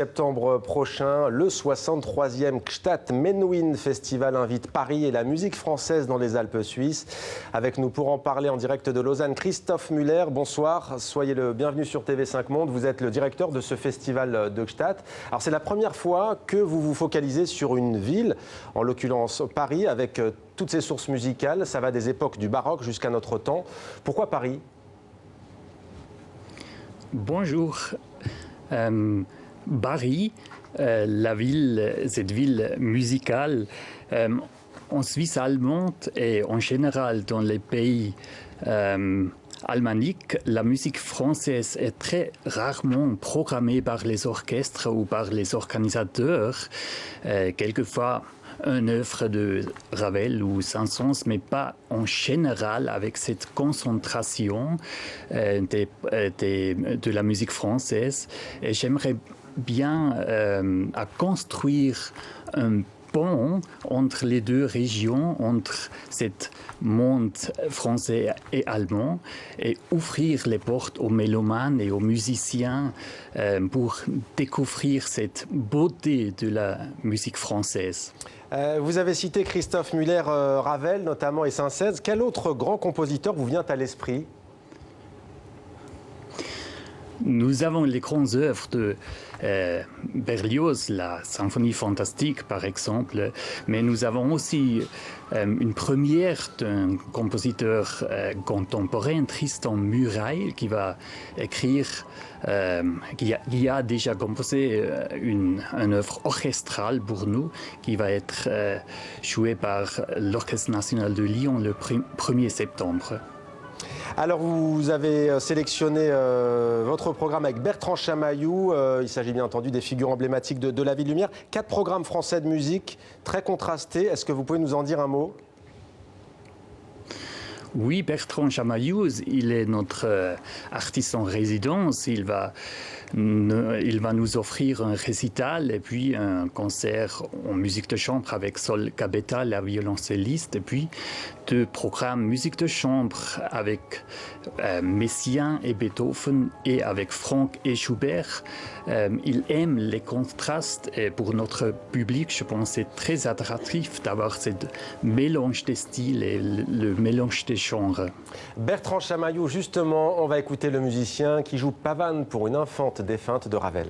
Septembre prochain, le 63e Gstaad Menuhin Festival invite Paris et la musique française dans les Alpes suisses. Avec nous pour en parler en direct de Lausanne, Christophe Muller, bonsoir. Soyez le bienvenu sur TV5 Monde. Vous êtes le directeur de ce festival de Gstaad. Alors c'est la première fois que vous vous focalisez sur une ville, en l'occurrence Paris, avec toutes ses sources musicales. Ça va des époques du baroque jusqu'à notre temps. Pourquoi Paris ? Bonjour. Paris, cette ville musicale, en Suisse allemande et en général dans les pays alémaniques, la musique française est très rarement programmée par les orchestres ou par les organisateurs. Quelquefois, une œuvre de Ravel ou Saint-Saëns, mais pas en général avec cette concentration de la musique française. Et j'aimerais bien à construire un pont entre les deux régions, entre ce monde français et allemand, et ouvrir les portes aux mélomanes et aux musiciens pour découvrir cette beauté de la musique française. Vous avez cité Christophe Muller, Ravel notamment et Saint-Saëns. Quel autre grand compositeur vous vient à l'esprit ? Nous avons les grandes œuvres de Berlioz, la symphonie fantastique par exemple, mais nous avons aussi une première d'un compositeur contemporain, Tristan Murail, qui va écrire, qui a déjà composé une œuvre orchestrale pour nous, qui va être jouée par l'Orchestre national de Lyon le 1er septembre. Alors vous avez sélectionné votre programme avec Bertrand Chamaillou. Il s'agit bien entendu des figures emblématiques de la Ville Lumière. 4 programmes français de musique très contrastés. Est-ce que vous pouvez nous en dire un mot ? Oui, Bertrand Chamaillou, il est notre artiste en résidence. Il va nous offrir un récital et puis un concert en musique de chambre avec Sol Gabetta, la violoncelliste, et puis 2 programmes musique de chambre avec Messiaen et Beethoven et avec Franck et Schubert. Il aime les contrastes et pour notre public, je pense que c'est très attractif d'avoir ce mélange des styles et le mélange des genres. Bertrand Chamaillou, justement, on va écouter le musicien qui joue Pavane pour une infante défunte de Ravel.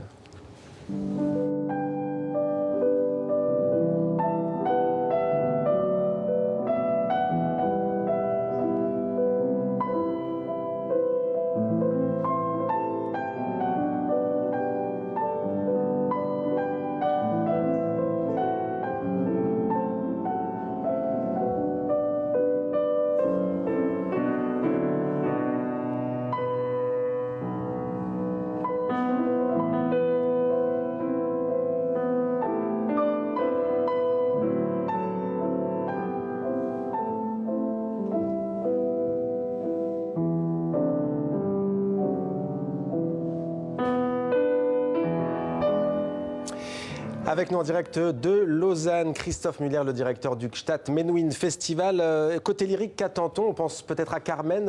Avec nous en direct de Lausanne, Christophe Muller, le directeur du Gstaad Menuhin Festival. Côté lyrique, qu'attend-on ? On pense peut-être à Carmen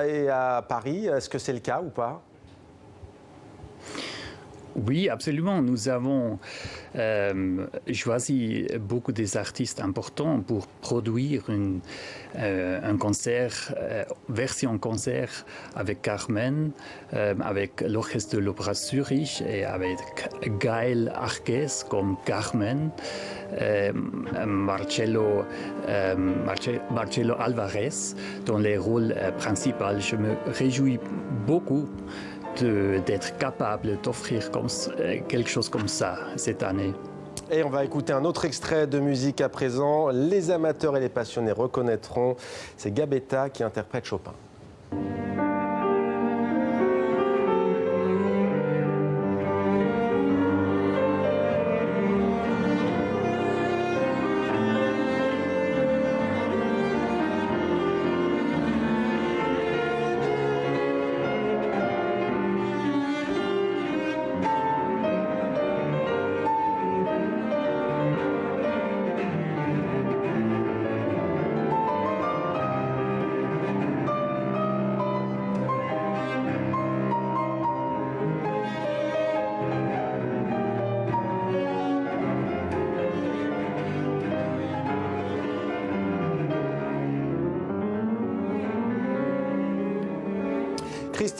et à Paris. Est-ce que c'est le cas ou pas ? Oui, absolument. Nous avons choisi beaucoup des artistes importants pour produire un concert, version concert avec Carmen, avec l'Orchestre de l'Opéra Zurich et avec Gaël Arques comme Carmen, Marcelo Alvarez dans les rôles principaux. Je me réjouis beaucoup d'être capable d'offrir quelque chose comme ça cette année. Et on va écouter un autre extrait de musique à présent. Les amateurs et les passionnés reconnaîtront. C'est Gabetta qui interprète Chopin.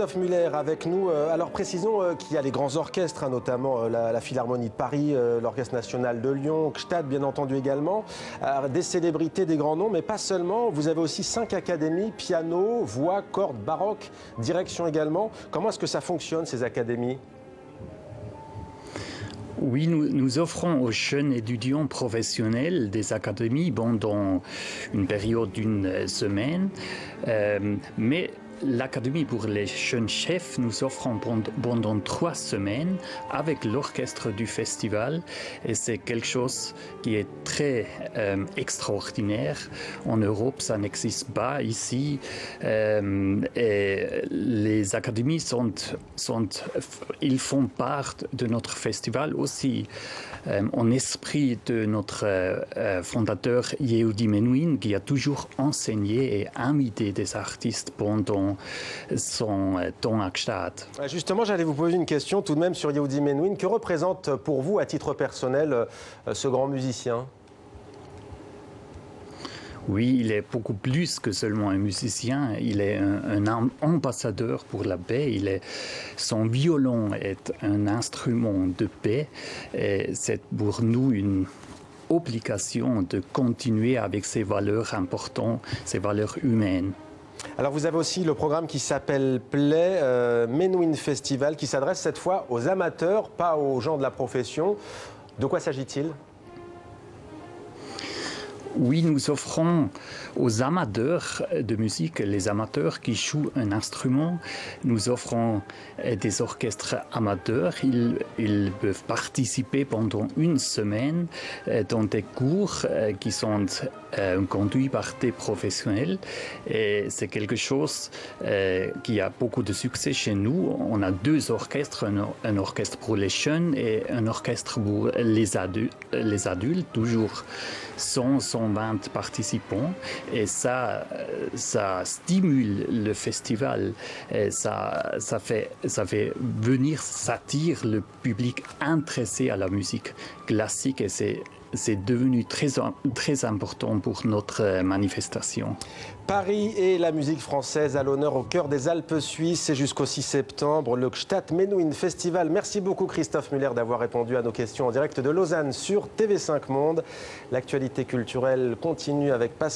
Christophe Muller avec nous. Alors précisons qu'il y a les grands orchestres, notamment la Philharmonie de Paris, l'Orchestre national de Lyon, Gstaad bien entendu également, des célébrités, des grands noms, mais pas seulement. Vous avez aussi 5 académies, piano, voix, cordes, baroque, direction également. Comment est-ce que ça fonctionne ces académies ? Oui, nous offrons aux jeunes étudiants professionnels des académies pendant une période d'une semaine, mais l'Académie pour les jeunes chefs nous offre pendant 3 semaines avec l'orchestre du festival et c'est quelque chose qui est très extraordinaire. En Europe, ça n'existe pas ici. Et les académies ils font part de notre festival aussi en esprit de notre fondateur Yehudi Menuhin qui a toujours enseigné et invité des artistes pendant son temps à Gstaad. Justement, j'allais vous poser une question tout de même sur Yehudi Menuhin. Que représente pour vous, à titre personnel, ce grand musicien ? Oui, il est beaucoup plus que seulement un musicien. Il est un ambassadeur pour la paix. Son violon est un instrument de paix. Et c'est pour nous une obligation de continuer avec ces valeurs importantes, ces valeurs humaines. Alors vous avez aussi le programme qui s'appelle Play Menuhin Festival, qui s'adresse cette fois aux amateurs, pas aux gens de la profession. De quoi s'agit-il ? Oui, nous offrons aux amateurs de musique, les amateurs qui jouent un instrument, nous offrons des orchestres amateurs. Ils peuvent participer pendant une semaine dans des cours qui sont conduits par des professionnels. Et c'est quelque chose qui a beaucoup de succès chez nous. On a 2 orchestres, un orchestre pour les jeunes et un orchestre pour les adultes, toujours 120 participants et ça stimule le festival, et ça attire le public intéressé à la musique classique et c'est devenu très important pour notre manifestation. Paris et la musique française à l'honneur au cœur des Alpes suisses. C'est jusqu'au 6 septembre, le Gstaad Menuhin Festival. Merci beaucoup Christophe Muller d'avoir répondu à nos questions en direct de Lausanne sur TV5 Monde. L'actualité culturelle continue avec passion.